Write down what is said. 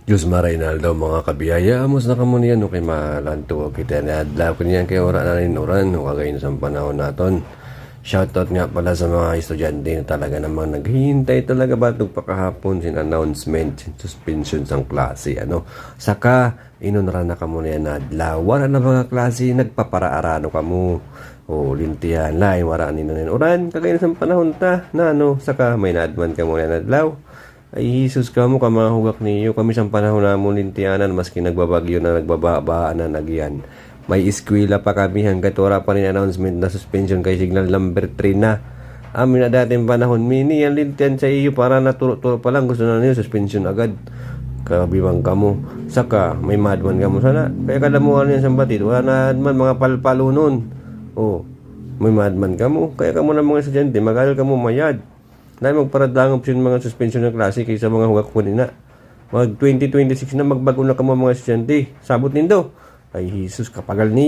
Diyos Marinaldo mga kabiyaya, amos na kamo niyan no kay malanto kita na adlaw ko niyan kay ora na rin oran no kagay sa panahon naton. Shoutout nga pala sa mga estudyante na talaga namang naghihintay talaga batog pakahapon sin announcement sin suspension sang klase ano. Saka inunra na kamo niyan na adlaw wala na mga klase nagpaparaarano kamo. O lintihan lain wala ni nin oran kagay sa panahon ta na ano saka may naadman kamo niyan adlaw. Ay, Jesus ka mo, kamahugak niyo. Kami sa panahon na mo lintianan, maski nagbabagyo na nagbababaan na nagyan. May eskwela pa kami hanggat wala pa rin announcement na suspension kay signal number 3 na. Amin na dating panahon, mini yan lintian sa iyo para naturo-turo pa lang. Gusto na niyo, suspension agad. Kabibang ka mo. Saka, may madman ka mo sana. Kaya kalamuhan yan sa batid. Wala na man mga palpalo nun. Oh, may madman ka mo. Kaya ka mo na mga estudyante, mag-aral ka mo mayad. Dahil magparadang option mga suspension ng klase kaysa mga hugak ko na. Mag 2026 na magbago na ka mga estudyante. Sabot nindo. Ay Jesus, kapagal niyo.